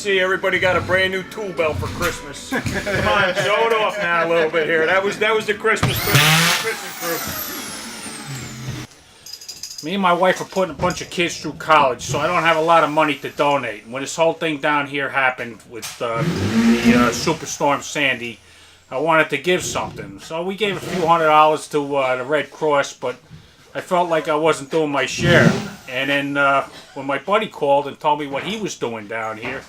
see everybody got a brand new tool belt for Christmas. Come on, show it off now a little bit here. That was the Christmas crew. Me and my wife are putting a bunch of kids through college, so I don't have a lot of money to donate. When this whole thing down here happened with the Superstorm Sandy, I wanted to give something. So we gave a few $100s to the Red Cross, but I felt like I wasn't doing my share. And then when my buddy called and told me what he was doing down here,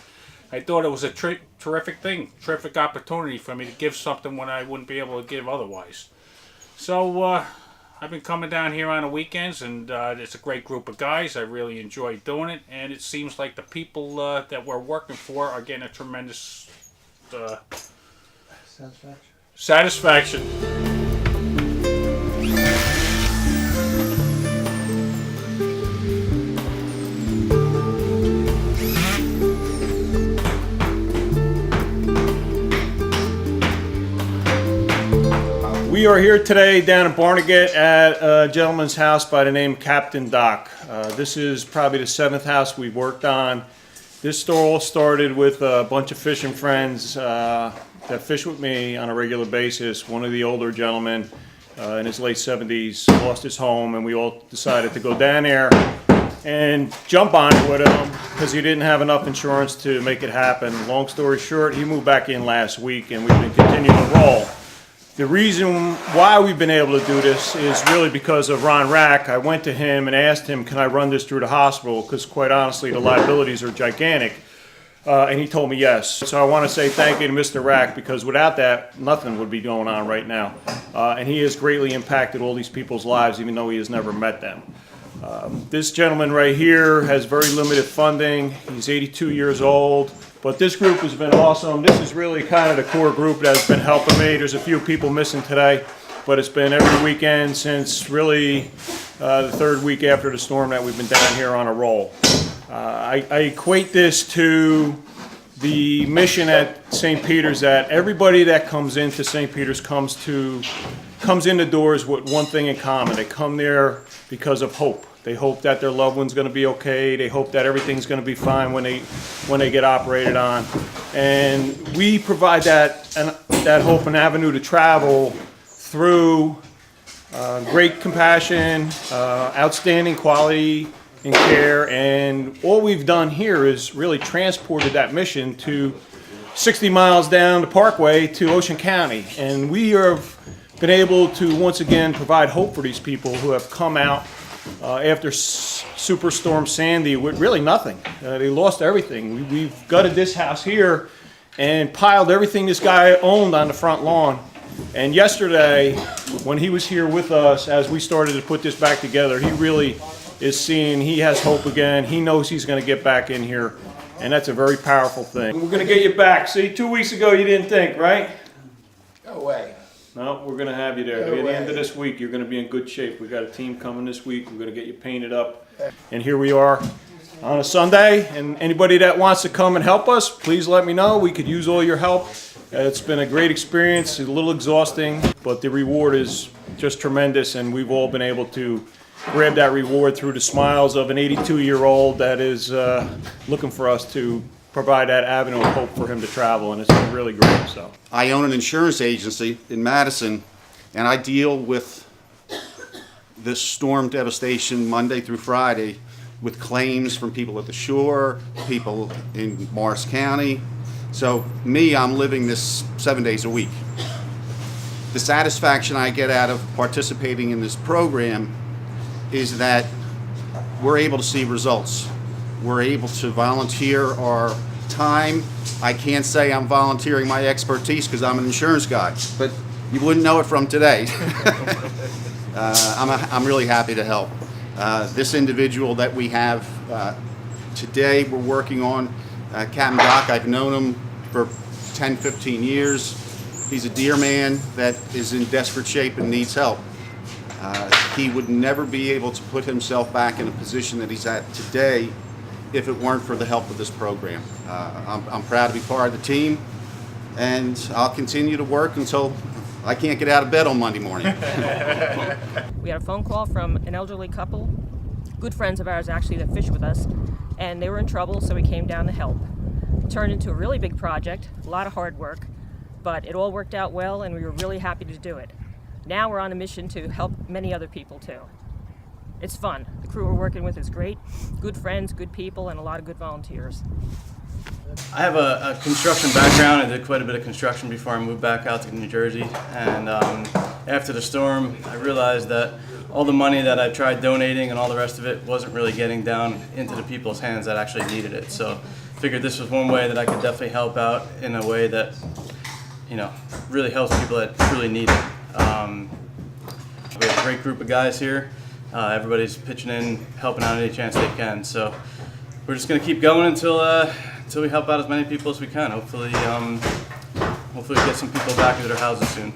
I thought it was a terrific thing, terrific opportunity for me to give something when I wouldn't be able to give otherwise. So I've been coming down here on the weekends, and it's a great group of guys. I really enjoy doing it, and it seems like the people that we're working for are getting a tremendous satisfaction. We are here today down in Barnegat at a gentleman's house by the name of Captain Doc. This is probably the 7th house we've worked on. This store all started with a bunch of fishing friends that fish with me on a regular basis. One of the older gentlemen in his late 70s lost his home, and we all decided to go down there and jump on it with him because he didn't have enough insurance to make it happen. Long story short, he moved back in last week, and we've been continuing to roll. The reason why we've been able to do this is really because of Ron Rack. I went to him and asked him, can I run this through the hospital? Because quite honestly, the liabilities are gigantic. And he told me yes. So I want to say thank you to Mr. Rack, because without that, nothing would be going on right now. And he has greatly impacted all these people's lives, even though he has never met them. This gentleman right here has very limited funding. He's 82 years old. But this group has been awesome. This is really kind of the core group that has been helping me. There's a few people missing today, but it's been every weekend since really the 3rd week after the storm that we've been down here on a roll. I equate this to the mission at St. Peter's, that everybody that comes into St. Peter's comes in the doors with one thing in common. They come there because of hope. They hope that their loved one's going to be okay. They hope that everything's going to be fine when they get operated on. And we provide that hope and avenue to travel through great compassion, outstanding quality and care. And all we've done here is really transported that mission to 60 miles down the Parkway to Ocean County. And we have been able to once again provide hope for these people who have come out after Superstorm Sandy with really nothing. They lost everything. We've gutted this house here and piled everything this guy owned on the front lawn. And yesterday, when he was here with us, as we started to put this back together, he really is seeing he has hope again. He knows he's going to get back in here, and that's a very powerful thing. We're going to get you back. See, 2 weeks ago you didn't think, right? No way. No, we're going to have you there. No At the way. end of this week, you're going to be in good shape. We've got a team coming this week. We're going to get you painted up. And here we are on a Sunday. And anybody that wants to come and help us, please let me know. We could use all your help. It's been a great experience, a little exhausting, but the reward is just tremendous. And we've all been able to grab that reward through the smiles of an 82-year-old that is looking for us to provide that avenue of hope for him to travel, and it's been really great. So I own an insurance agency in Madison, and I deal with this storm devastation Monday through Friday with claims from people at the shore, people in Morris County. So I'm living this 7 days a week. The satisfaction I get out of participating in this program is that we're able to see results. We're able to volunteer our time. I can't say I'm volunteering my expertise because I'm an insurance guy, but you wouldn't know it from today. I'm really happy to help. This individual that we have today, we're working on, Captain Doc. I've known him for 10, 15 years. He's a dear man that is in desperate shape and needs help. He would never be able to put himself back in a position that he's at today if it weren't for the help of this program. I'm proud to be part of the team, and I'll continue to work until I can't get out of bed on Monday morning. We had a phone call from an elderly couple, good friends of ours actually, that fish with us, and they were in trouble, so we came down to help. turned into a really big project, a lot of hard work, but it all worked out well and we were really happy to do it. Now we're on a mission to help many other people too. It's fun. The crew we're working with is great. Good friends, good people, and a lot of good volunteers. I have a construction background. I did quite a bit of construction before I moved back out to New Jersey. And after the storm, I realized that all the money that I tried donating and all the rest of it wasn't really getting down into the people's hands that actually needed it. So I figured this was one way that I could definitely help out in a way that, really helps people that truly need it. We have a great group of guys here. Everybody's pitching in, helping out any chance they can. So we're just going to keep going until we help out as many people as we can. Hopefully we get some people back into their houses soon.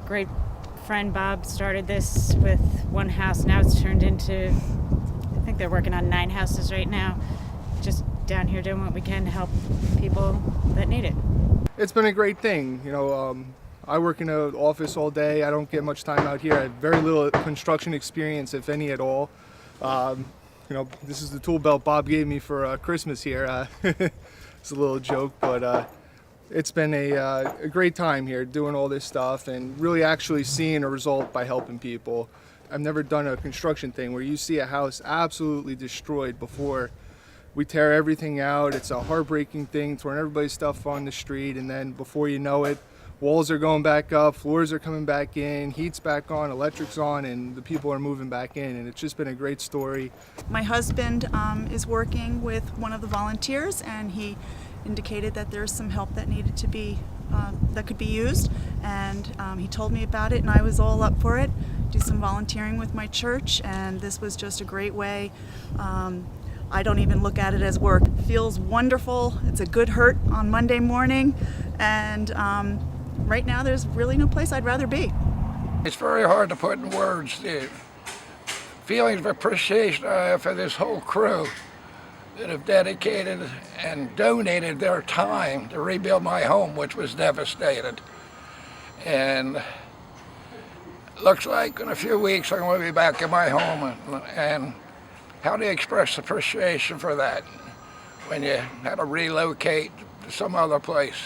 Great friend Bob started this with one house. Now it's turned into, I think they're working on 9 houses right now. Just down here doing what we can to help people that need it. It's been a great thing. I work in an office all day. I don't get much time out here. I have very little construction experience, if any at all. This is the tool belt Bob gave me for Christmas here. It's a little joke, but it's been a great time here doing all this stuff and really actually seeing a result by helping people. I've never done a construction thing where you see a house absolutely destroyed before. We tear everything out. It's a heartbreaking thing, throwing everybody's stuff on the street, and then before you know it, walls are going back up, floors are coming back in, heat's back on, electric's on, and the people are moving back in, and it's just been a great story. My husband is working with one of the volunteers, and he indicated that there's some help that needed to be that could be used, and he told me about it, and I was all up for it. Do some volunteering with my church, and this was just a great way. I don't even look at it as work. It feels wonderful. It's a good hurt on Monday morning, and right now there's really no place I'd rather be. It's very hard to put in words the feelings of appreciation I have for this whole crew that have dedicated and donated their time to rebuild my home, which was devastated. And looks like in a few weeks I'm going to be back in my home. And how do you express appreciation for that when you had to relocate to some other place?